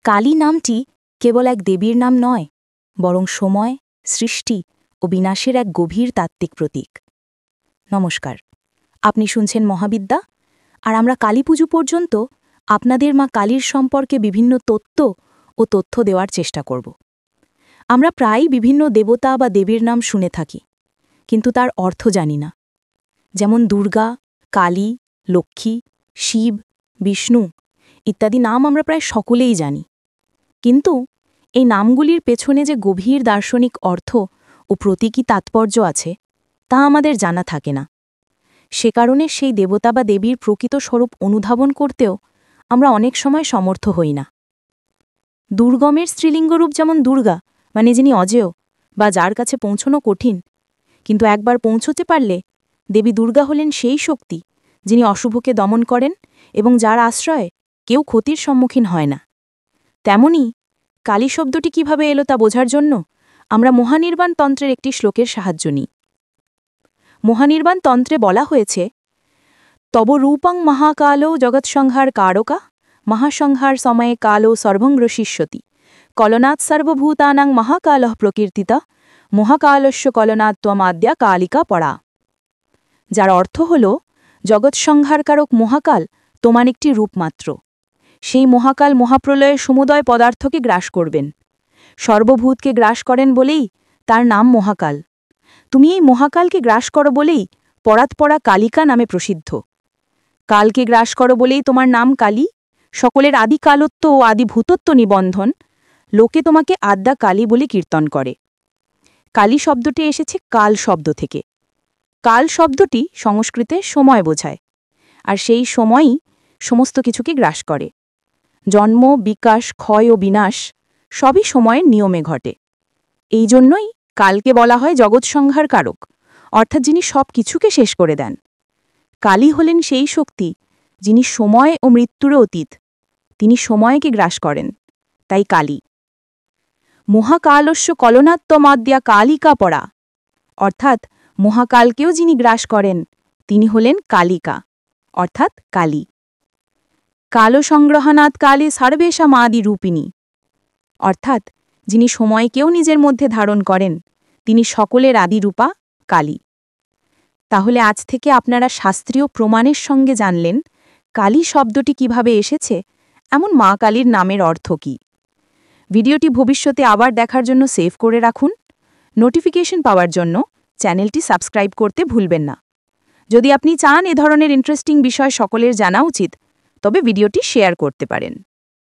কালী নামটি কেবল এক দেবীর নাম নয়, বরং সময়, সৃষ্টি ও বিনাশের এক গভীর তাত্ত্বিক প্রতীক। নমস্কার, আপনি শুনছেন মহাবিদ্যা, আর আমরা কালী পুজো পর্যন্ত আপনাদের মা কালীর সম্পর্কে বিভিন্ন তথ্য দেওয়ার চেষ্টা করব। আমরা প্রায়ই বিভিন্ন দেবতা বা দেবীর নাম শুনে থাকি, কিন্তু তার অর্থ জানি না। যেমন দুর্গা, কালী, লক্ষ্মী, শিব, বিষ্ণু ইত্যাদি নাম আমরা প্রায় সকলেই জানি, কিন্তু এই নামগুলির পেছনে যে গভীর দার্শনিক অর্থ ও প্রতীকী তাৎপর্য আছে তা আমাদের জানা থাকে না। সে কারণে সেই দেবতা বা দেবীর প্রকৃত স্বরূপ অনুধাবন করতেও আমরা অনেক সময় সমর্থ হই না। দুর্গমের স্ত্রীলিঙ্গরূপ যেমন দুর্গা, মানে যিনি অজেয় বা যার কাছে পৌঁছনো কঠিন, কিন্তু একবার পৌঁছতে পারলে দেবী দুর্গা হলেন সেই শক্তি যিনি অশুভকে দমন করেন এবং যার আশ্রয়ে কেউ ক্ষতির সম্মুখীন হয় না। তেমনি কালী শব্দটি কিভাবে এলো তা বোঝার জন্য আমরা মহানির্বাণ তন্ত্রের একটি শ্লোকের সাহায্য নিই। মহানির্বাণ তন্ত্রে বলা হয়েছে, তব রূপং মহাকালো জগৎসংহার কারকা মহাসংহার সময়ে কালো সর্বংগ্রশিষ্যতি কলনাৎ সর্বভূতানাং মহাকালঃ প্রকীর্তিতা মহাকালস্য কলনাৎ ত্বমাদ্যা কালিকা পড়া। যার অর্থ হল, জগৎসংহারকারক মহাকাল তোমার একটি রূপমাত্র। সেই মহাকাল মহাপ্রলয়ের সমুদয় পদার্থকে গ্রাস করবেন। সর্বভূতকে গ্রাস করেন বলেই তার নাম মহাকাল। তুমি এই মহাকালকে গ্রাস করো বলেই পরাৎপরা কালিকা নামে প্রসিদ্ধ। কালকে গ্রাস করো বলেই তোমার নাম কালী। সকলের আদি কালত্ব ও আদি ভূতত্ব নিবন্ধন, লোকে তোমাকে আদ্যা কালী বলে কীর্তন করে। কালী শব্দটি এসেছে কাল শব্দ থেকে। কাল শব্দটি সংস্কৃতে সময় বোঝায়, আর সেই সময়ই সমস্ত কিছুকে গ্রাস করে। জন্ম, বিকাশ, ক্ষয় ও বিনাশ সবই সময়ের নিয়মে ঘটে। এই জন্যই কালকে বলা হয় জগৎসংহার কারক, অর্থাৎ যিনি সব কিছুকে শেষ করে দেন। কালী হলেন সেই শক্তি যিনি সময় ও মৃত্যুর অতীত। তিনি সময়কে গ্রাস করেন, তাই কালী। মহাকালস্য কলনাত্মমাদ্যা কালিকা পড়া, অর্থাৎ মহাকালকেও যিনি গ্রাস করেন তিনি হলেন কালিকা, অর্থাৎ কালী। কালসংগ্রহণাৎ কালে সর্বেষামাদি রূপিণী, অর্থাৎ যিনি সময়কেও নিজের মধ্যে ধারণ করেন তিনি সকলের আদিরূপা কালী। তাহলে আজ থেকে আপনারা শাস্ত্রীয় প্রমাণের সঙ্গে জানলেন কালী শব্দটি কিভাবে এসেছে, এমন মা কালীর নামের অর্থ কী। ভিডিওটি ভবিষ্যতে আবার দেখার জন্য সেভ করে রাখুন। নোটিফিকেশন পাওয়ার জন্য চ্যানেলটি সাবস্ক্রাইব করতে ভুলবেন না। যদি আপনি চান এ ধরনের ইন্টারেস্টিং বিষয় সকলের জানা উচিত, তবে ভিডিওটি শেয়ার করতে পারেন।